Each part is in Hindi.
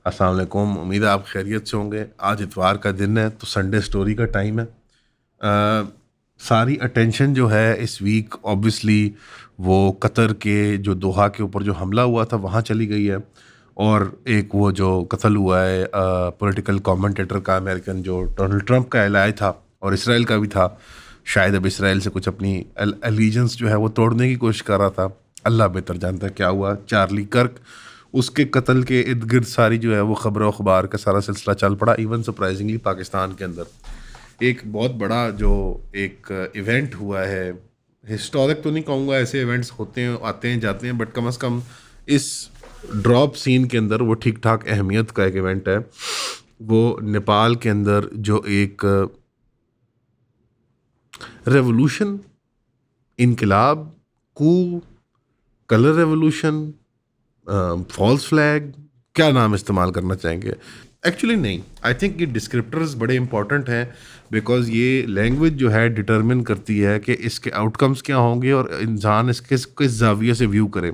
अस्सलाम वालेकुम। उम्मीद है आप खैरियत से होंगे। आज इतवार का दिन है तो संडे स्टोरी का टाइम है। सारी अटेंशन जो है इस वीक ऑब्वियसली वो कतर के जो दोहा के ऊपर जो हमला हुआ था वहाँ चली गई है। और एक वो जो कत्ल हुआ है पॉलिटिकल कमेंटेटर का, अमेरिकन, जो डोनाल्ड ट्रंप का एलाई था और इसराइल का भी था। शायद अब इसराइल से कुछ अपनी एलिजेंस जो है वो तोड़ने की कोशिश कर रहा था। अल्लाह बेहतर जानता है क्या हुआ। चार्ली कर्क, उसके कत्ल के इर्द गिर्द सारी जो है वो खबर अखबार का सारा सिलसिला चल पड़ा। इवन सरप्राइजिंगली पाकिस्तान के अंदर एक बहुत बड़ा जो एक इवेंट हुआ है, हिस्टोरिक तो नहीं कहूँगा, ऐसे इवेंट्स होते हैं, आते हैं जाते हैं, बट कम से कम इस ड्रॉप सीन के अंदर वो ठीक ठाक अहमियत का एक इवेंट है। वो नेपाल के अंदर जो एक रेवोल्यूशन, इनकलाब, कू, कलर रेवोल्यूशन, फॉल्स फ्लैग, क्या नाम इस्तेमाल करना चाहेंगे? एक्चुअली नहीं, आई थिंक ये डिस्क्रिप्टर्स बड़े इंपॉर्टेंट हैं बिकॉज ये लैंग्वेज जो है डिटरमिन करती है कि इसके आउटकम्स क्या होंगे और इंसान इसके किस जाविये से व्यू करे।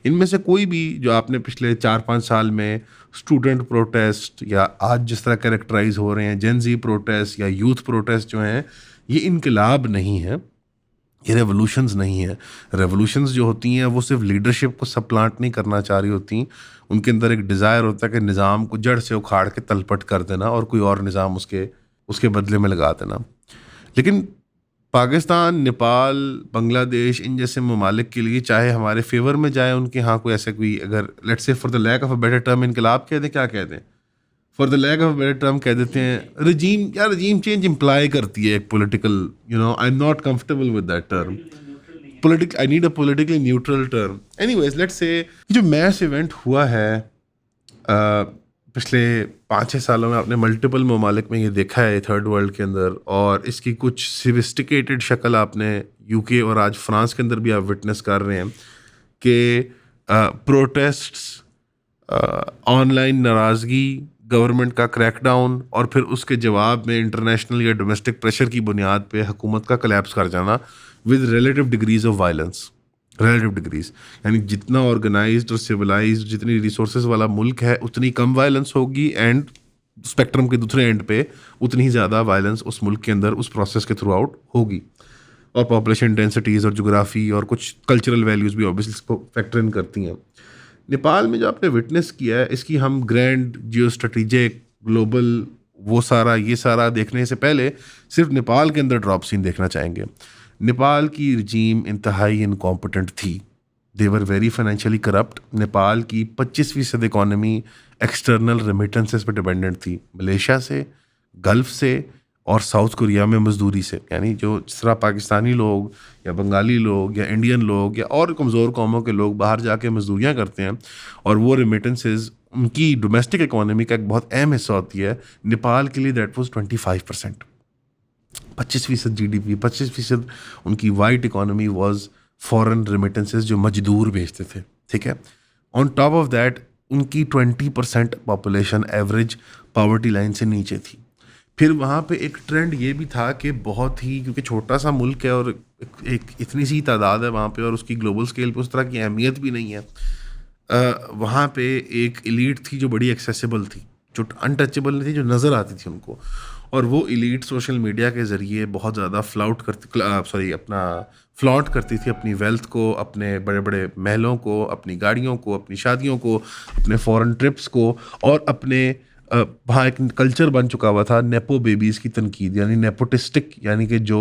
इनमें से कोई भी जो आपने पिछले 4-5 साल में स्टूडेंट प्रोटेस्ट या आज जिस तरह कैरेक्टराइज हो रहे हैं जेन जी प्रोटेस्ट या यूथ प्रोटेस्ट जो हैं, ये इनकलाब नहीं है, ये रेवोल्यूशंस नहीं है। रेवोल्यूशंस जो होती हैं वो सिर्फ लीडरशिप को सप्लांट नहीं करना चाह रही होती। उनके अंदर एक डिज़ायर होता है कि निज़ाम को जड़ से उखाड़ के तलपट कर देना और कोई और निज़ाम उसके उसके बदले में लगा देना। लेकिन पाकिस्तान, नेपाल, बांग्लादेश, इन जैसे ममालिक के लिए चाहे हमारे फेवर में जाए, उनके यहाँ कोई ऐसे कोई, अगर let's say for the lack of a better term इनकलाब कह दें, क्या कह दें, for the lack of better term कह देते हैं रिजीम, या रिजीम चेंज इम्प्लाई करती है एक political, I am not comfortable with that term. Politic, I need a politically neutral term. Anyways, let's say जो मैस इवेंट हुआ है पिछले 5-6 सालों में, आपने मल्टीपल ममालिक में ये देखा है थर्ड वर्ल्ड के अंदर, और इसकी कुछ सिविस्टिकेटेड शक्ल आपने यूके और आज फ्रांस के अंदर भी आप विटनेस कर रहे हैं कि प्रोटेस्ट्स, ऑनलाइन नाराज़गी, गवर्नमेंट का क्रैकडाउन और फिर उसके जवाब में इंटरनेशनल या डोमेस्टिक प्रेशर की बुनियाद पे हुकूमत का कोलैप्स कर जाना with relative degrees of violence. Relative degrees यानी जितना ऑर्गेनाइज्ड और सिविलाइज्ड, जितनी रिसोर्सेज वाला मुल्क है उतनी कम वायलेंस होगी, एंड स्पेक्ट्रम के दूसरे एंड पे उतनी ही ज़्यादा वायलेंस उस मुल्क के अंदर उस प्रोसेस के थ्रू आउट होगी। और पॉपुलेशन डेंसिटीज़ और जोग्राफी और कुछ कल्चरल वैल्यूज़ भी ऑब्वियसली इसको फैक्टर इन करती हैं। नेपाल में जो आपने विटनेस किया है, इसकी हम ग्रैंड जियो स्ट्रेटेजिक ग्लोबल वो सारा ये सारा देखने से पहले सिर्फ नेपाल के अंदर ड्रॉप सीन देखना चाहेंगे। नेपाल की रजीम इंतहाई इनकॉम्पिटेंट थी। They were very financially corrupt. Nepal की 25% इकॉनमी एक्सटर्नल रेमिटेंसेस पर डिपेंडेंट थी, मलेशिया से, गल्फ से और साउथ कोरिया में मजदूरी से। यानी जो जिस तरह पाकिस्तानी लोग या बंगाली लोग या इंडियन लोग या और कमज़ोर कौमों के लोग बाहर जाके मजदूरियाँ करते हैं और वो रेमिटेंसेस उनकी डोमेस्टिक इकोनॉमी का एक बहुत अहम हिस्सा होती है, नेपाल के लिए दैट वाज 25%। 25% GDP, 25% उनकी white economy was foreign remittances जो मजदूर भेजते थे। ठीक है, ऑन टॉप ऑफ दैट उनकी 20% पॉपुलेशन एवरेज पॉवर्टी लाइन से नीचे थी। फिर वहाँ पे एक ट्रेंड ये भी था कि बहुत ही, क्योंकि छोटा सा मुल्क है और एक इतनी सी तादाद है वहाँ पे और उसकी ग्लोबल स्केल पे उस तरह की अहमियत भी नहीं है। वहाँ पे एक एलीट थी जो बड़ी एक्सेसिबल थी, जो अनटचेबल नहीं थी, जो नज़र आती थी उनको, और वो एलीट सोशल मीडिया के ज़रिए बहुत ज़्यादा फ्लॉन्ट करती थी अपनी वेल्थ को, अपने बड़े बड़े महलों को, अपनी गाड़ियों को, अपनी शादियों को, अपने फॉरेन ट्रिप्स को, और अपने वहाँ एक कल्चर बन चुका हुआ था नेपो बेबीज़ की तनकीद, यानी नेपोटिस्टिक, यानी कि जो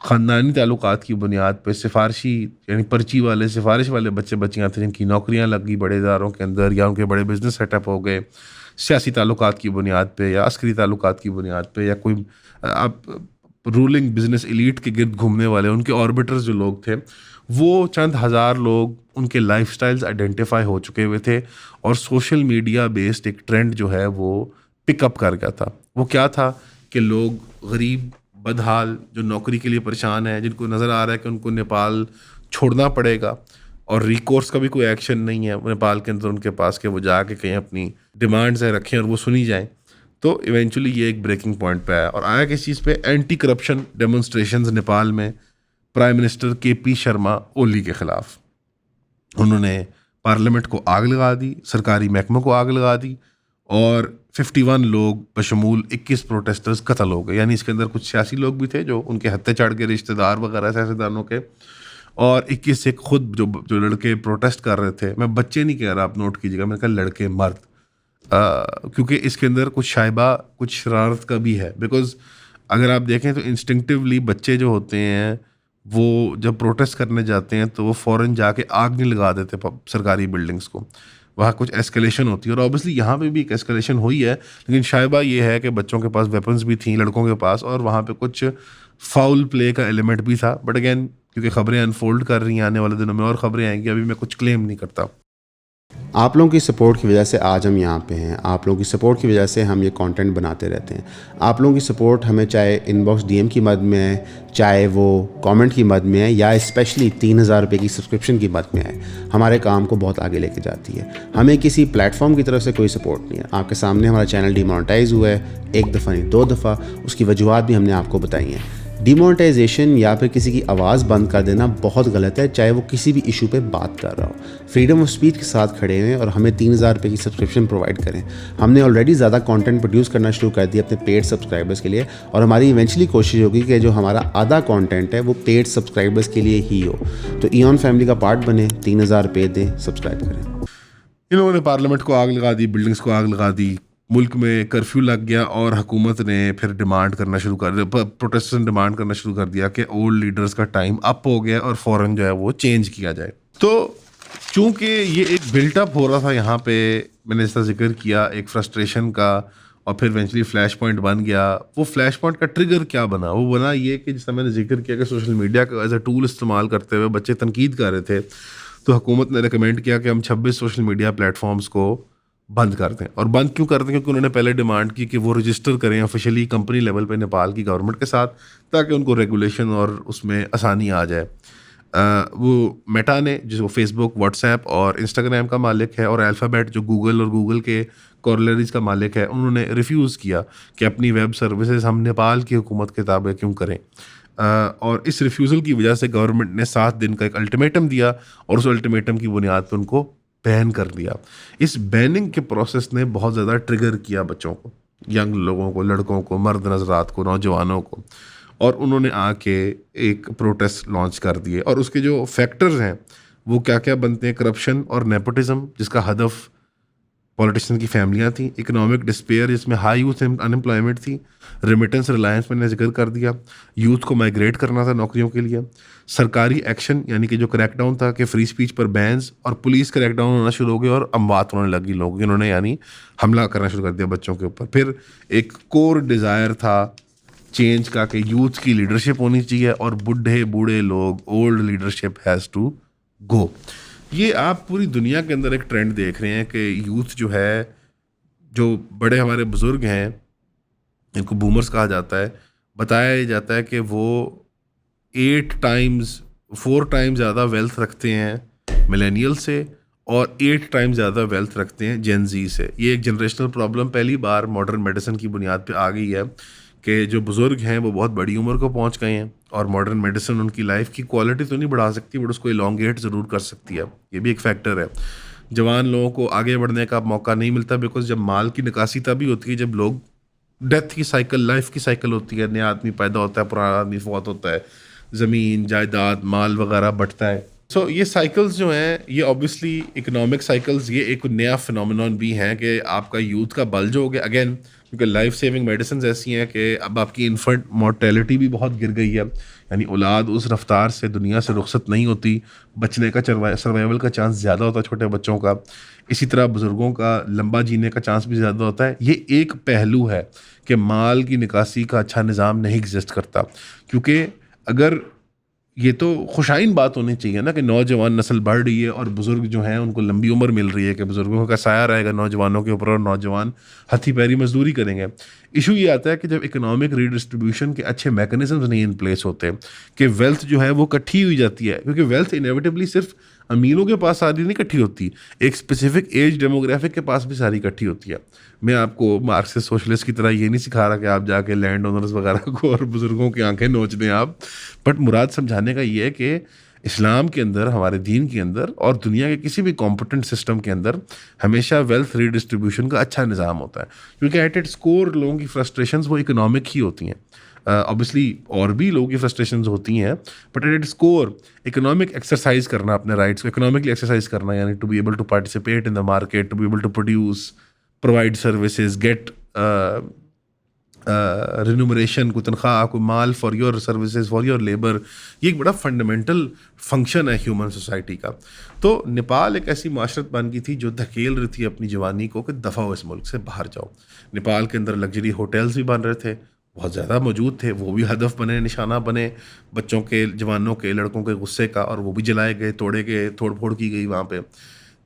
ख़ानदानी ताल्लुकात की बुनियाद पे सिफारशी, यानी पर्ची वाले, सिफारिश वाले बच्चे बच्चियाँ थे जिनकी नौकरियाँ लग गई बड़े इदारों के अंदर, या उनके बड़े बिजनेस सेटअप हो गए सियासी ताल्लुकात की बुनियाद पे या अस्करी ताल्लुकात की बुनियाद पे, या कोई आप रूलिंग बिजनेस एलीट के गिर्द घूमने वाले उनके ऑर्बिटर्स जो लोग थे, वो चंद हज़ार लोग, उनके लाइफस्टाइल्स आइडेंटिफाई हो चुके हुए थे और सोशल मीडिया बेस्ड एक ट्रेंड जो है वो पिकअप कर गया था। वो क्या था कि लोग गरीब बदहाल जो नौकरी के लिए परेशान हैं, जिनको नज़र आ रहा है कि उनको नेपाल छोड़ना पड़ेगा और रिकोर्स का भी कोई एक्शन नहीं है नेपाल के अंदर उनके पास कि वो जाके कहीं अपनी डिमांड्स है रखें और वो सुनी जाएं, तो इवेंचुअली ये एक ब्रेकिंग पॉइंट पे आया और आया किस चीज़ पे? एंटी करप्शन डेमोन्स्ट्रेशंस नेपाल में prime minister KP Sharma Oli के ख़िलाफ़। उन्होंने पार्लियामेंट को आग लगा दी, सरकारी महकमों को आग लगा दी, और 51 लोग बशमूल 21 प्रोटेस्टर्स कत्ल हो गए। यानी इसके अंदर कुछ सियासी लोग भी थे जो उनके हत्थे चढ़ के, रिश्तेदार वगैरह सियासतदानों के, और 21 एक खुद जो जो लड़के प्रोटेस्ट कर रहे थे। मैं बच्चे नहीं कह रहा, आप नोट कीजिएगा, मैंने कहा लड़के, मर्द, क्योंकि इसके अंदर कुछ शायबा, कुछ शरारत का भी है। बिकॉज अगर आप देखें तो इंस्टिंक्टिवली बच्चे जो होते हैं वो जब प्रोटेस्ट करने जाते हैं तो वो फ़ौरन जाके आग नहीं लगा देते सरकारी बिल्डिंग्स को। वहाँ कुछ एस्केलेशन होती है, और ऑब्वियसली यहाँ पे भी एक एस्केलेशन हुई है, लेकिन शायबा ये है कि बच्चों के पास वेपन्स भी थी, लड़कों के पास, और वहाँ पे कुछ फाउल प्ले का एलिमेंट भी था। बट अगेन, क्योंकि खबरें अनफोल्ड कर रही हैं, आने वाले दिनों में और खबरें आएंगी, अभी मैं कुछ क्लेम नहीं करता। आप लोगों की सपोर्ट की वजह से आज हम यहाँ पे हैं। आप लोगों की सपोर्ट की वजह से हम ये कंटेंट बनाते रहते हैं। आप लोगों की सपोर्ट हमें चाहे इनबॉक्स डीएम की मद में है, चाहे वो कमेंट की मद में है, या स्पेशली 3000 रुपये की सब्सक्रिप्शन की मद में है, हमारे काम को बहुत आगे लेके जाती है। हमें किसी प्लेटफॉर्म की तरफ से कोई सपोर्ट नहीं है। आपके सामने हमारा चैनल डिमोनेटाइज हुआ है, एक दफ़ा नहीं 2 दफ़ा। उसकी वजूहत भी हमने आपको बताई हैं। डिमोनेटाइजेशन या फिर किसी की आवाज़ बंद कर देना बहुत गलत है, चाहे वो किसी भी इशू पे बात कर रहा हो। फ्रीडम ऑफ स्पीच के साथ खड़े हुए और हमें 3000 रुपये की सब्सक्रिप्शन प्रोवाइड करें। हमने ऑलरेडी ज़्यादा कंटेंट प्रोड्यूस करना शुरू कर दिया अपने पेड सब्सक्राइबर्स के लिए, और हमारी इवेंचुअली कोशिश होगी कि जो हमारा आधा कंटेंट है वो पेड सब्सक्राइबर्स के लिए ही हो। तो ईऑन फैमिली का पार्ट बने, 3000 रुपये दें, सब्सक्राइब करें। इन लोगों ने पार्लियामेंट को आग लगा दी, बिल्डिंग्स को आग लगा दी, मुल्क में कर्फ्यू लग गया, और हुकूमत ने फिर डिमांड करना शुरू कर दिया, प्रोटेस्टेंट डिमांड करना शुरू कर दिया कि ओल्ड लीडर्स का टाइम अप हो गया और फ़ौरन जो है वो चेंज किया जाए। तो चूंकि ये एक बिल्टअप हो रहा था यहाँ पे, मैंने इसका जिक्र किया एक फ्रस्ट्रेशन का, और फिर इवेंचुअली फ्लैश पॉइंट बन गया। वो फ्लैश पॉइंट का ट्रिगर क्या बना? वो बना ये कि जिसका मैंने जिक्र किया कि सोशल मीडिया का एज अ टूल इस्तेमाल करते हुए बच्चे तनकीद कर रहे थे, तो हुकूमत ने रिकमेंड किया कि हम 26 सोशल मीडिया प्लेटफॉर्म्स को बंद कर दें। और बंद क्यों करते हैं? क्योंकि उन्होंने पहले डिमांड की कि वो रजिस्टर करें ऑफिशियली कंपनी लेवल पे नेपाल की गवर्नमेंट के साथ, ताकि उनको रेगुलेशन और उसमें आसानी आ जाए। वो मेटा ने, जो फेसबुक, व्हाट्सएप और इंस्टाग्राम का मालिक है, और अल्फ़ाबेट जो गूगल और गूगल के कॉर्लरीज का मालिक है, उन्होंने रिफ्यूज़ किया कि अपनी वेब सर्विसेज हम नेपाल की हुकूमत के ताबे क्यों करें। और इस रिफ्यूज़ल की वजह से गवर्नमेंट ने 7 दिन का एक अल्टीमेटम दिया, और उस अल्टीमेटम की बुनियाद पर उनको बैन कर दिया। इस बैनिंग के प्रोसेस ने बहुत ज़्यादा ट्रिगर किया बच्चों को, यंग लोगों को, लड़कों को, मर्द नज़रात को, नौजवानों को, और उन्होंने आके एक प्रोटेस्ट लॉन्च कर दिए। और उसके जो फैक्टर्स हैं वो क्या क्या बनते हैं? करप्शन और नेपोटिज्म, जिसका हदफ पॉलिटिशियन की फैमिलियाँ थी, इकोनॉमिक डिस्पेयर जिसमें हाई यूथ अनएम्प्लॉयमेंट थी, रेमिटेंस रिलायंस मैंने जिक्र कर दिया, यूथ को माइग्रेट करना था नौकरियों के लिए, सरकारी एक्शन यानी कि जो क्रैकडाउन था कि फ्री स्पीच पर बैन्स, और पुलिस क्रैकडाउन होना शुरू हो गया और अमवात होने लगी लोगों की। उन्होंने यानी हमला करना शुरू कर दिया बच्चों के ऊपर। फिर एक कोर डिज़ायर था चेंज का कि यूथ की लीडरशिप होनी चाहिए, और बूढ़े बूढ़े लोग, old leadership has to go. ये आप पूरी दुनिया के अंदर एक ट्रेंड देख रहे हैं कि यूथ जो है, जो बड़े हमारे बुज़ुर्ग हैं, इनको बूमर्स कहा जाता है, बताया जाता है कि वो 4 टाइम्स ज़्यादा वेल्थ रखते हैं मिलेनियल से, और 8 टाइम्स ज़्यादा वेल्थ रखते हैं जेन जी से। ये एक जनरेशनल प्रॉब्लम पहली बार मॉडर्न मेडिसिन की बुनियाद पे आ गई है कि जो बुज़ुर्ग हैं वो बहुत बड़ी उम्र को पहुंच गए हैं, और मॉडर्न मेडिसिन उनकी लाइफ की क्वालिटी तो नहीं बढ़ा सकती, बट उसको इलोंगेट ज़रूर कर सकती है। ये भी एक फैक्टर है। जवान लोगों को आगे बढ़ने का मौका नहीं मिलता, बिकॉज जब माल की निकासी तभी होती है जब लोग, डेथ की साइकिल, लाइफ की साइकिल होती है, नया आदमी पैदा होता है, पुराना आदमी फौत होता है, ज़मीन जायदाद माल वगैरह बढ़ता है। सो ये साइकिल्स जो हैं, ये ऑब्वियसली इकोनॉमिक साइकिल्स, ये एक नया फिनोमिनॉन भी हैं कि आपका यूथ का बल्ज हो गया अगेन, क्योंकि लाइफ सेविंग मेडिसिन ऐसी हैं कि अब आपकी इन्फेंट मोर्टेलिटी भी बहुत गिर गई है। यानी औलाद उस रफ्तार से दुनिया से रुखसत नहीं होती, बचने का सर्वाइवल का चांस ज़्यादा होता है छोटे बच्चों का। इसी तरह बुज़ुर्गों का लंबा जीने का चांस भी ज़्यादा होता है। ये एक पहलू है कि माल की निकासी का अच्छा निज़ाम नहीं एग्जिस्ट करता, क्योंकि अगर ये तो खुशाइन बात होनी चाहिए ना कि नौजवान नस्ल बढ़ रही है और बुज़ुर्ग जो हैं उनको लंबी उम्र मिल रही है, कि बुज़ुर्गों का साया रहेगा नौजवानों के ऊपर और नौजवान हथी पैरी मजदूरी करेंगे। इशू ये आता है कि जब इकोनॉमिक रीडिस्ट्रीब्यूशन के अच्छे मैकेनिज्म्स नहीं इन प्लेस होते, कि वेल्थ जो है वो इकट्ठी हुई जाती है, क्योंकि वेल्थ इनेविटेबली सिर्फ अमीरों के पास सारी नहीं इकट्ठी होती, एक स्पेसिफिक एज डेमोग्राफिक के पास भी सारी इकट्ठी होती है। मैं आपको मार्क्सिस्ट सोशलिस्ट की तरह ये नहीं सिखा रहा कि आप जाके लैंड ओनर्स वगैरह को और बुज़ुर्गों की आंखें नोच दें आप, बट मुराद समझाने का ये है कि इस्लाम के अंदर, हमारे दीन के अंदर और दुनिया के किसी भी कॉम्पिटेंट सिस्टम के अंदर हमेशा वेल्थ रीडिस्ट्रीब्यूशन का अच्छा निज़ाम होता है, क्योंकि एट इट्स कोर लोगों की फ्रस्ट्रेशंस वो इकोनॉमिक ही होती हैं। ऑब्वियसली और भी लोगों की फ्रस्ट्रेशंस होती हैं, but at its core economic exercise करना, अपने राइट्स को इकोनॉमिकली एक्सरसाइज करना, यानी to be able to participate in the market, to be able to produce, provide services, get remuneration, कोई तनख्वाह, कोई माल for your services, for your labour, ये एक बड़ा फंडामेंटल फंक्शन है ह्यूमन सोसाइटी का। तो नेपाल एक ऐसी माशरत बन गई थी जो धकेल रही थी अपनी जवानी को कि दफ़ा हो इस मुल्क से बाहर जाओ। नेपाल के अंदर लग्जरी होटल्स भी बन रहे थे, बहुत ज़्यादा मौजूद थे, वो भी हदफ बने, निशाना बने बच्चों के, जवानों के, लड़कों के गुस्से का, और वो भी जलाए गए, तोड़े गए, तोड़ फोड़ की गई वहाँ पे,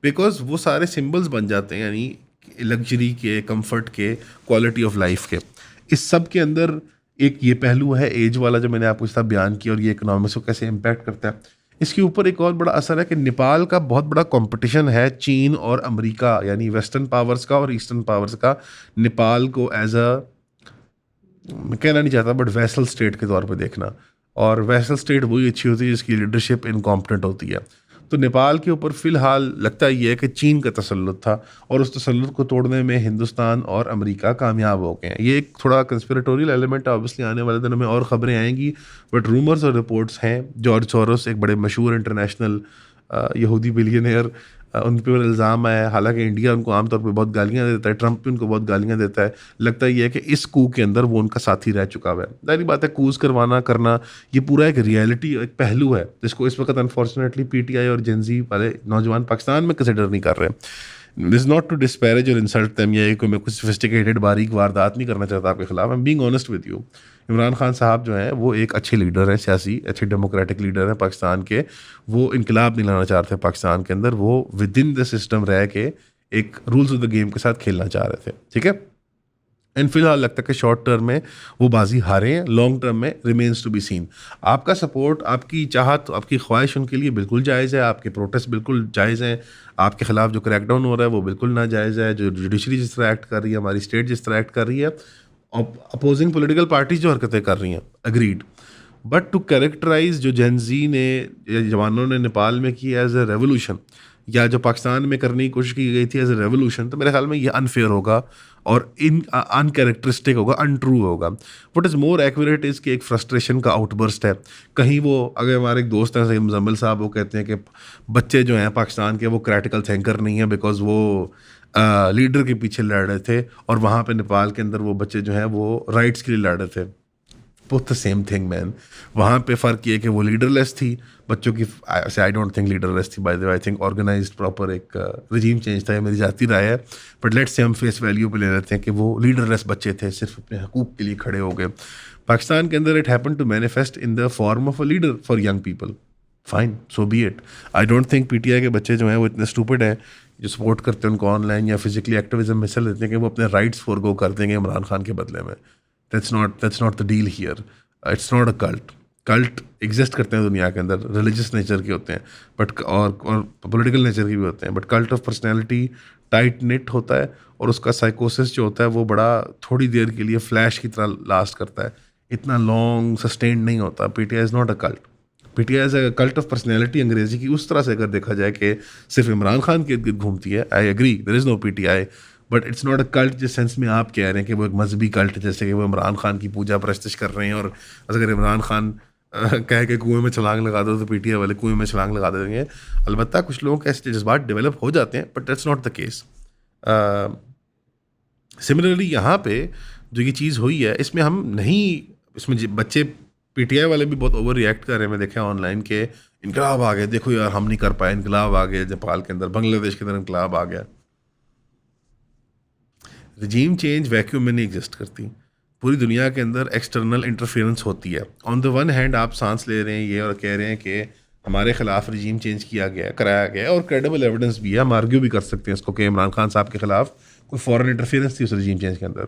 बिकॉज वो सारे सिम्बल्स बन जाते हैं, यानी लग्जरी के, कंफर्ट के, क्वालिटी ऑफ लाइफ के। इस सब के अंदर एक ये पहलू है एज वाला जो मैंने आपको इस तरह बयान किया, और ये इकोनॉमिक्स को कैसे इम्पैक्ट करता है। इसके ऊपर एक और बड़ा असर है कि नेपाल का बहुत बड़ा कंपटीशन है चीन और अमेरिका, यानी वेस्टर्न पावर्स का और ईस्टर्न पावर्स का, नेपाल को एज अ, मैं कहना नहीं चाहता बट वैसल स्टेट के तौर पे देखना। और वैसल स्टेट वही अच्छी होती है जिसकी लीडरशिप इनकॉम्पिटेंट होती है। तो नेपाल के ऊपर फ़िलहाल लगता ये है कि चीन का तसल्लुत था, और उस तसल्लुत को तोड़ने में हिंदुस्तान और अमेरिका कामयाब हो गए हैं। ये एक थोड़ा कंस्पिरेटोरियल एलिमेंट है, ऑब्वियसली आने वाले दिनों में और ख़बरें आएंगी, बट रूमर्स और रिपोर्ट्स हैं। जॉर्ज सोरोस एक बड़े मशहूर इंटरनेशनल यहूदी बिलियनियर, उन पर इल्ज़ाम आया है, हालांकि इंडिया उनको आमतौर पे बहुत गालियां देता है, ट्रंप भी उनको बहुत गालियां देता है। लगता ये है कि इस कू के अंदर वो उनका साथी रह चुका हुआ है। जाहिर बात है, कूज करना ये पूरा एक रियलिटी, एक पहलू है जिसको इस वक्त अनफॉर्चुनेटली पीटीआई और जेनजी वाले नौजवान पाकिस्तान में कंसिडर नहीं कर रहे। This is not to disparage और इंसल्ट देम, या कोई मैं कुछ सोफिस्टिकेटेड बारीक वारदात नहीं करना चाहता आपके खिलाफ। I am being honest with you. Imran Khan साहब जो हैं वो एक अच्छे लीडर हैं, सियासी अच्छे डेमोक्रेटिक लीडर हैं पाकिस्तान के। वो इनकलाब नहीं लाना चाह रहे थे पाकिस्तान के अंदर, वो विद इन द सिस्टम रह के एक रूल्स ऑफ द गेम के साथ खेलना चाह रहे थे, ठीक है। एंड फिलहाल लगता है कि शॉर्ट टर्म में वो बाजी हारे हैं, लॉन्ग टर्म में रिमेन्स टू बी सीन। आपका सपोर्ट, आपकी चाहत, आपकी ख्वाहिश उनके लिए बिल्कुल जायज़ है, आपके प्रोटेस्ट बिल्कुल जायज़ हैं, आपके खिलाफ जो क्रैकडाउन हो रहा है वो बिल्कुल नाजायज़ है, जो जुडिशरी जिस तरह एक्ट कर रही है, हमारी स्टेट जिस तरह एक्ट कर रही है, अपोजिंग पॉलिटिकल पार्टीज जो हरकतें कर रही हैं, अग्रीड। बट टू कैरेक्टराइज जो जेनजी ने या जवानों ने नेपाल में की एज ए रेवोल्यूशन, या जो पाकिस्तान में करने की कोशिश की गई थी एज ए रेवोल्यूशन, तो मेरे ख्याल में ये अनफेयर होगा और अनकैरेक्टरिस्टिक होगा, अनट्रू होगा। What is more accurate is कि एक फ्रस्ट्रेशन का आउटबर्स्ट है कहीं। वो अगर हमारे एक दोस्त हैं सईद मुजम्मिल साहब, वो कहते हैं कि बच्चे जो हैं पाकिस्तान के वो क्रिटिकल थिंकर नहीं है, बिकॉज वो लीडर के पीछे लड़ रहे थे, और वहाँ पे नेपाल के अंदर वो बच्चे जो हैं वो राइट्स के लिए लड़ रहे थे। Both the same thing man. वहाँ पे फ़र्क ये कि वो लीडरलेस थी बच्चों की, आई डोंट थिंक लीडरलेस थी by the way, I think organised proper एक रजीम चेंज था, ये मेरी जाती राय है। बट लेट्स से हम फेस वैल्यू पे ले लेते हैं कि वो लीडरलेस बच्चे थे, सिर्फ अपने हकूक़ के लिए खड़े हो गए। पाकिस्तान के अंदर it happen to manifest in the form of a leader for young people, fine, so be it. I don't think PTI के बच्चे जो हैं वो इतने स्टूपिड हैं जो सपोर्ट करते हैं उनको ऑनलाइन या फिजिकली एक्टिविज्म में हिस्सा लेते हैं कि वो अपने राइट्स फॉरगो कर देंगे इमरान खान के बदले में। That's not the deal here. It's not a cult exist करते हैं दुनिया के अंदर, रिलीजियस नेचर के होते हैं बट और पॉलिटिकल नेचर के भी होते हैं, but cult of personality tight knit होता है, और उसका साइकोसिस जो होता है वो बड़ा थोड़ी देर के लिए फ्लैश की तरह लास्ट करता है, इतना लॉन्ग सस्टेन्ड नहीं होता। PTI is not a cult, PTI is a cult of personality अंग्रेजी की उस तरह से अगर देखा जाए कि सिर्फ इमरान खान के इर्द गिर्द घूमती है। I agree, there is no PTI, but it's not a cult जिस सेंस में आप कह रहे हैं कि वो एक मजहबी कल्ट, जैसे कि वो इमरान खान की पूजा परस्तिश कर रहे हैं, और अगर इमरान खान कह के कुएं में छलांग लगा दो तो पीटीआई वाले कुएं में छलांग लगा देंगे। अलबत्ता कुछ लोगों के ऐसे जज्बात डेवलप हो जाते हैं, but that's not the case. Similarly यहाँ पे जो ये चीज़ हुई है इसमें हम नहीं, इसमें बच्चे पीटीआई वाले भी बहुत ओवर रिएक्ट कर रहे हैं। मैं देखा ऑनलाइन के इनकलाब आ गया, देखो यार हम नहीं कर पाए, इनकलाब आ गया नेपाल के अंदर, बांग्लादेश के अंदर इनकलाब आ गया। रजीम चेंज वैक्यूम में नहीं एग्जिस्ट करती, पूरी दुनिया के अंदर एक्सटर्नल इंटरफेरेंस होती है। ऑन द वन हैंड आप सांस ले रहे हैं ये और कह रहे हैं कि हमारे खिलाफ रजीम चेंज किया गया, कराया गया, और क्रेडिबल एविडेंस भी है, हम आर्ग्यू भी कर सकते हैं इसको कि इमरान खान साहब के खिलाफ कोई फॉरेन इंटरफेरेंस थी उस रजीम चेंज के अंदर।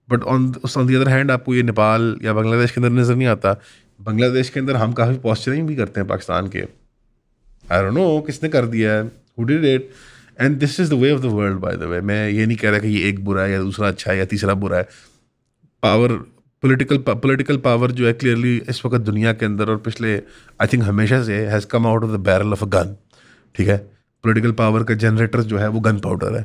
But on the other hand आपको ये नेपाल या बांग्लादेश के अंदर नज़र नहीं आता। बांग्लादेश के अंदर हम काफ़ी पॉस्चरिंग भी करते हैं पाकिस्तान के, आई डोंट नो किसने कर दिया है, who did it, and this is the way of the world by the वे। मैं ये नहीं कह रहा कि ये एक बुरा है या दूसरा अच्छा है या तीसरा बुरा है। पावर पॉलिटिकल पावर जो है क्लियरली इस वक्त दुनिया के अंदर और पिछले आई थिंक हमेशा से has come out of the barrel of a gun, ठीक है। पॉलिटिकल पावर का जनरेटर जो है वो गन पाउडर है,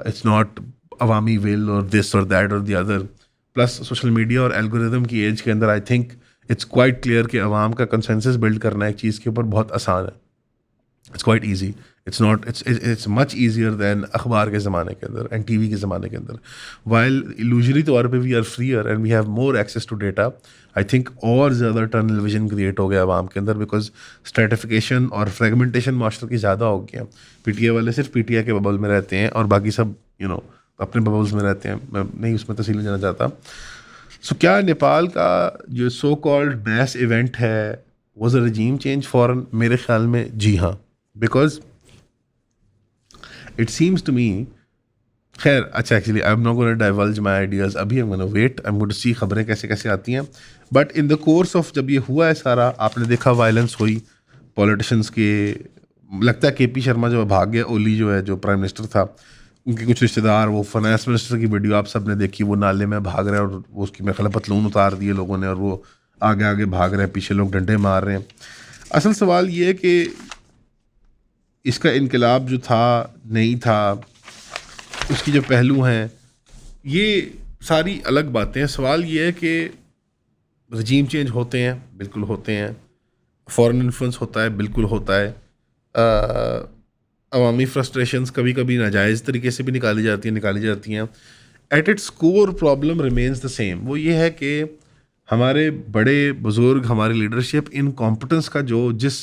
इट्स नॉट अवामी विल और दिस और दैट और the other. Plus social media और एल्गोरिदम की एज के अंदर आई थिंक इट्स क्वाइट क्लियर कि अवाम का कंसेंसस बिल्ड करना एक चीज़ के ऊपर बहुत आसान है। It's quite easy, it's much easier than अखबार के ज़माने के अंदर एंड टीवी के ज़माने के अंदर। वाइल इल्यूजरी तौर पे we are freer and we have more access to data, I think और ज़्यादा टनल विजन क्रिएट हो गया आवाम के अंदर, बिकॉज स्ट्रेटिफिकेशन और फ्रेगमेंटेशन मास्टर की ज़्यादा हो गया। पीटीआई वाले सिर्फ पीटीआई के बबल में रहते हैं और बाकी सब अपने बबल्स में रहते हैं। मैं नहीं उसमें तफसील में जाना चाहता। सो क्या नेपाल का जो सो कॉल्ड मैस इवेंट है was a regime change foreign? मेरे ख्याल में जी हाँ, because it seems to me, खैर अच्छा actually I am not gonna divulge my ideas अभी, I am gonna wait, I am gonna see खबरें कैसे कैसे आती हैं। But in the course of जब ये हुआ है सारा, आपने देखा वायलेंस हुई पॉलिटिशियंस के, लगता है केपी शर्मा जो भाग गया, ओली जो है जो प्राइम मिनिस्टर था, उनके कुछ रिश्तेदार, वो फाइनेंस मिनिस्टर की वीडियो आप सब ने देखी, वो नाले में भाग रहे हैं और वो उसकी मेरे ख्याल पतलून उतार दिए लोगों ने और वो आगे आगे भाग रहे हैं, पीछे लोग डंडे मार रहे हैं। असल सवाल ये है कि इसका इनकलाब जो था नहीं था, उसकी जो पहलू हैं, ये सारी अलग बातें हैं। सवाल ये है कि रजीम चेंज होते हैं, बिल्कुल होते हैं, फॉरेन इन्फ्लुएंस होता है, बिल्कुल होता है, अवामी फ्रस्ट्रेशंस कभी कभी नाजायज़ तरीके से भी निकाली जाती हैं। Eight its core problem remains the same, वो ये है कि हमारे बड़े बुज़ुर्ग, हमारी लीडरशिप इन कॉम्पिटेंस का जो जिस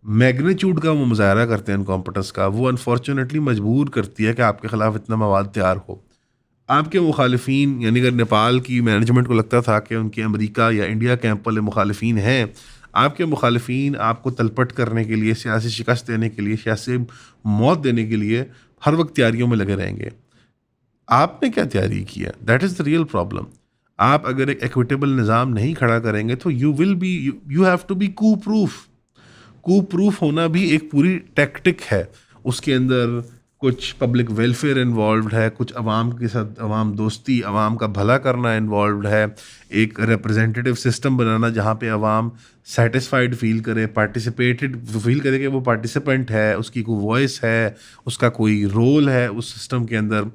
मैग्नीट्यूड का वो मुजाहरा करते हैं इनकॉम्पिटेंस का, वो अनफॉर्चुनेटली मजबूर करती है कि आपके ख़िलाफ़ इतना मवाद तैयार हो। आपके मुखालिफिन, यानी अगर नेपाल की मैनेजमेंट को लगता था कि उनके अमेरिका या इंडिया कैंप वाले मुखालिफिन हैं, आपके मुखालिफिन आपको तलपट करने के लिए, सियासी शिकस्त देने के लिए, सियासी मौत देने के लिए हर वक्त तैयारियों में लगे रहेंगे। आपने क्या तैयारी की है? That is the real problem. आप अगर एक इक्विटेबल निज़ाम नहीं खड़ा करेंगे तो you have to be coup proof होना भी एक पूरी टैक्टिक है। उसके अंदर कुछ पब्लिक वेलफेयर इन्वॉल्व है, कुछ अवाम के साथ अवाम दोस्ती, अवाम का भला करना इन्वॉल्व है, एक रिप्रेजेंटेटिव सिस्टम बनाना जहाँ पे अवाम सेटिस्फाइड फील करे, पार्टिसिपेटेड फील करे कि वो पार्टिसिपेंट है, उसकी कोई वॉइस है, उसका कोई रोल है उस सिस्टम के अंदर।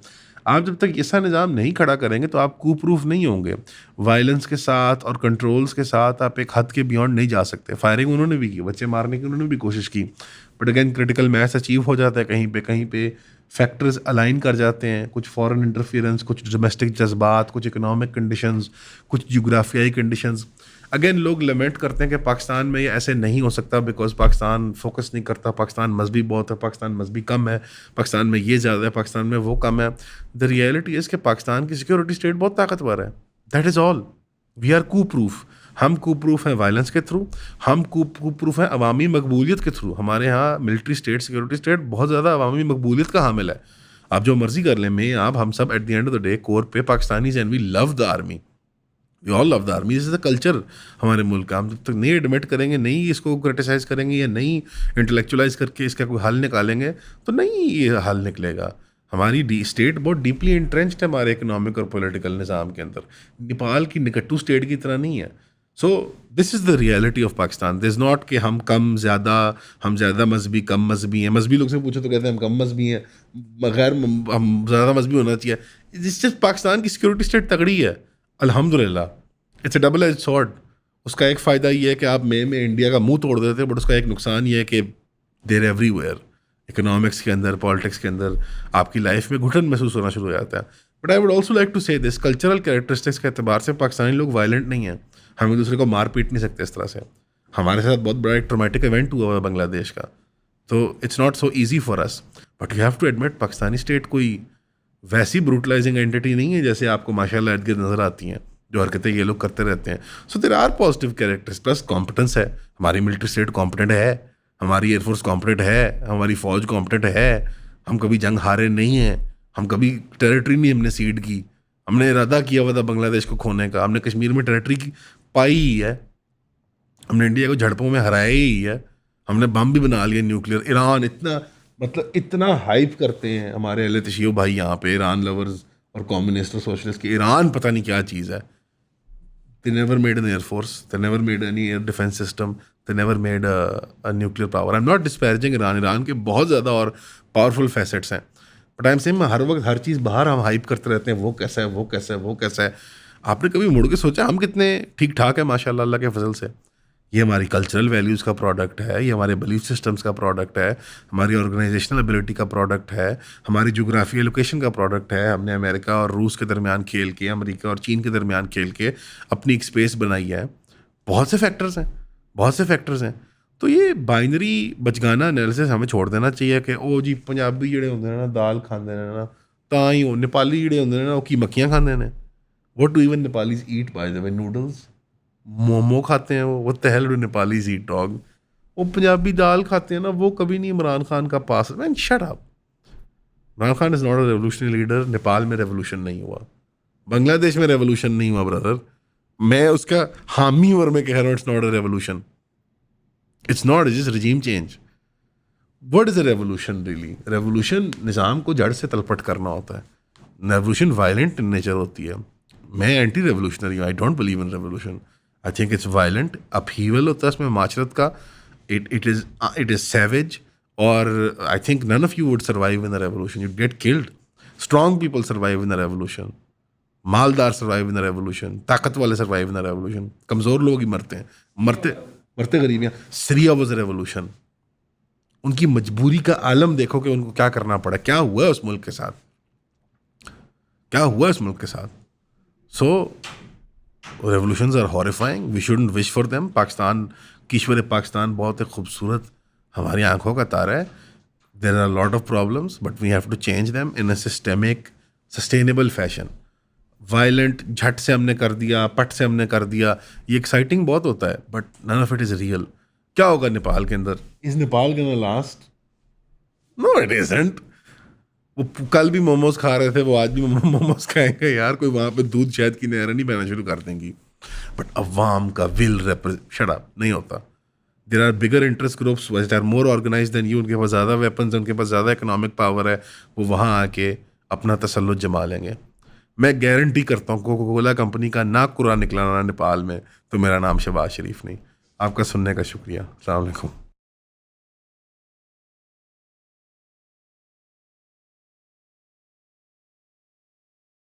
आप जब तक ऐसा निज़ाम नहीं खड़ा करेंगे तो आप प्रूफ नहीं होंगे। वायलेंस के साथ और कंट्रोल्स के साथ आप एक हद के बियॉन्ड नहीं जा सकते। फायरिंग उन्होंने भी की, बच्चे मारने की उन्होंने भी कोशिश की, but again critical mess achieve हो जाता है कहीं पे फैक्टर्स अलाइन कर जाते हैं, कुछ फॉरेन इंटरफेरेंस, कुछ डोमेस्टिक जज्बात, कुछ इकोनॉमिक कंडीशंस, कुछ जियोग्राफियाई कंडीशंस। अगेन लोग लमेंट करते हैं कि पाकिस्तान में ये ऐसे नहीं हो सकता बिकॉज पाकिस्तान फोकस नहीं करता, पाकिस्तान मजहबी बहुत है, पाकिस्तान मजहबी कम है, पाकिस्तान में ये ज़्यादा है, पाकिस्तान में वो कम है। द रियलिटी इज़ कि पाकिस्तान की सिक्योरिटी स्टेट बहुत ताकतवर है। That is all. We are coup proof. हम कू प्रूफ हैं वायलेंस के थ्रू, हम कू प्रूफ हैं अवामी मकबूलियत के थ्रू। हमारे यहाँ मिलिट्री स्टेट, सिक्योरिटी स्टेट बहुत ज़्यादा अवामी मकबूलियत का हामिल है। आप जो मर्जी कर लें, मैं आप हम सब at the end of the day core पे Pakistanis and we love the army, we all love the army. This is the culture हमारे मुल्क का। हम जब तक नहीं एडमिट करेंगे, नहीं इसको क्रिटिसाइज़ करेंगे या नहीं इंटेलेक्चुअलाइज करके इसका कोई हल निकालेंगे तो नहीं ये हल निकलेगा। हमारी स्टेट बहुत डीपली इंट्रेंच्ड है हमारे इकोनॉमिक और पॉलिटिकल निज़ाम के अंदर। नेपाल की निकट्टू स्टेट की तरह नहीं है। So this is the reality of Pakistan. This not कि हम कम ज़्यादा, हम ज़्यादा मजहबी कम मजहबी हैं। मजहबी लोग से पूछो तो कहते हैं हम कम मजहबी हैं, गैर हम ज़्यादा मजहबी होना चाहिए। दिस जस्ट पाकिस्तान की सिक्योरिटी स्टेट तगड़ी है अल्हम्दुलिल्लाह। इट्स अ डबल एज सॉर्ड। उसका एक फ़ायदा ये है कि आप में इंडिया का मुंह तोड़ देते हैं, बट उसका एक नुकसान ये है कि देर एवरीवेयर। इकोनॉमिक्स के अंदर, पॉलिटिक्स के अंदर आपकी लाइफ में घुटन महसूस होना शुरू हो जाता है। But I would also like to say this, cultural characteristics के अतबार से पाकिस्तानी लोग वायलेंट नहीं हैं। हम एक दूसरे को मार पीट नहीं सकते इस तरह से। हमारे साथ बहुत बड़ा एक ट्रॉमेटिक इवेंट हुआ है बांग्लादेश का, तो it's not so easy for us. But you have to admit Pakistani state कोई वैसी ब्रूटलाइजिंग एंटिटी नहीं है जैसे आपको माशाल्लाह इर्द गिर्द नज़र आती हैं, जो हरकतें ये लोग करते रहते हैं। So there are positive characters, plus competence है। हमारी मिलिट्री स्टेट कॉम्पिटेंट है, हमारी एयरफोर्स कॉम्पिटेंट है, हमारी फ़ौज कॉम्पिटेंट है। हम कभी जंग हारे नहीं हैं, हम कभी टेरिटरी नहीं हमने सीड की। हमने इरादा किया हुआ था बांग्लादेश को खोने का, हमने कश्मीर में टेरिटरी की पाई ही है, हमने इंडिया को झड़पों में हराया ही है, हमने बम भी बना लिए न्यूक्लियर। ईरान इतना हाइप करते हैं हमारे अहले तशीयो भाई यहाँ पे, ईरान लवर्स और कम्युनिस्ट और सोशलिस्ट की। ईरान पता नहीं क्या चीज़ है, They never made an air force. They never made any air defense system. They never made a nuclear power. I'm not disparaging Iran. Iran के बहुत ज़्यादा और पावरफुल फैसेट्स हैं. बट आई एम सेइंग हर वक्त हर चीज़ बाहर हम हाइप करते रहते हैं, वो कैसा है, वो कैसा है, वो कैसा है. आपने कभी मुड़ के सोचा हम कितने ठीक ठाक है माशाल्लाह अल्लाह के फजल से? ये हमारी कल्चरल वैल्यूज़ का प्रोडक्ट है, ये हमारे बिलीफ सिस्टम्स का प्रोडक्ट है, हमारी ऑर्गेनाइजेशनल एबिलिटी का प्रोडक्ट है, हमारी जोग्राफिकल लोकेशन का प्रोडक्ट है. हमने अमेरिका और रूस के दरमियान खेल के, अमेरिका और चीन के दरमियान खेल के अपनी एक स्पेस बनाई है. बहुत से फैक्टर्स हैं, बहुत से फैक्टर्स हैं. तो ये बाइनरी बचगाना एनालिसिस हमें छोड़ देना चाहिए कि ओ जी पंजाबी ਜਿਹੜੇ ਹੁੰਦੇ ਨੇ ਨਾ दाल खांदे ने ना ਤਾਂ ਹੀ ਉਹ नेपाली ਜਿਹੜੇ ਹੁੰਦੇ ਨੇ ਨਾ ਉਹ ਕੀ ਮੱਖੀਆਂ ਖਾਂਦੇ ਨੇ. What do even Nepalis eat by the way? Noodles, momo खाते हैं वो the hell do Nepalis eat dog? वो पंजाबी दाल खाते हैं ना, वो कभी नहीं इमरान खान का पास. Man shut up. Imran Khan is not a revolutionary leader. Nepal में रेवोल्यूशन नहीं हुआ, बांग्लादेश में रेवोल्यूशन नहीं हुआ ब्रदर. मैं उसका हामी और मैं कह रहा हूँ it's not a revolution. It's not, it's just regime change. What is a revolution really? Revolution निज़ाम को जड़ से तलपट करना होता है. रेवोल्यूशन वायलेंट इन नेचर होती है. मैं एंटी रेवोल्यूशनरी हूँ. I don't believe in revolution. I think it's violent. Upheaval होता है इसमें माशरत का. It is savage. और I think none of you would survive in a revolution. You get killed. Strong people survive in a revolution. मालदार सर्वाइव इन अ रेवोल्यूशन. ताकत वाले सर्वाइव इन अ रेवोल्यूशन. कमज़ोर लोग ही मरते हैं. मरते गरीबियाँ. Syria was a revolution. उनकी मजबूरी का आलम देखो कि उनको क्या करना पड़ा. क्या हुआ है उस मुल्क के साथ, क्या हुआ है उस मुल्क के साथ. So revolutions are horrifying. We shouldn't wish for them. Pakistan, कीश्वर पाकिस्तान बहुत ही खूबसूरत हमारी आंखों का तारा है. There are lot of problems but we have to change them in a systemic sustainable fashion. Violent झट से हमने कर दिया, पट से हमने कर दिया, ये एक्साइटिंग बहुत होता है but none of it is real. क्या होगा नेपाल के अंदर? Is Nepal gonna last? No it isn't. वो कल भी मोमोज खा रहे थे, वो आज भी मोमोज खाएंगे यार. कोई वहाँ पे दूध शहद की नहरें नहीं बहना शुरू कर देंगी. बट अवाम का विल शट अप नहीं होता. There are bigger interest groups which are more organised than you. उनके पास ज़्यादा वेपन्स है, उनके पास ज़्यादा इकोनॉमिक पावर है. वो वहाँ आके अपना तसल्लुत जमा लेंगे. मैं गारंटी करता हूँ कोका कोला कंपनी का ना कुरा निकला ना नेपाल में तो मेरा नाम शहबाज शरीफ नहीं. आपका सुनने का शुक्रिया. अस्सलाम वालेकुम.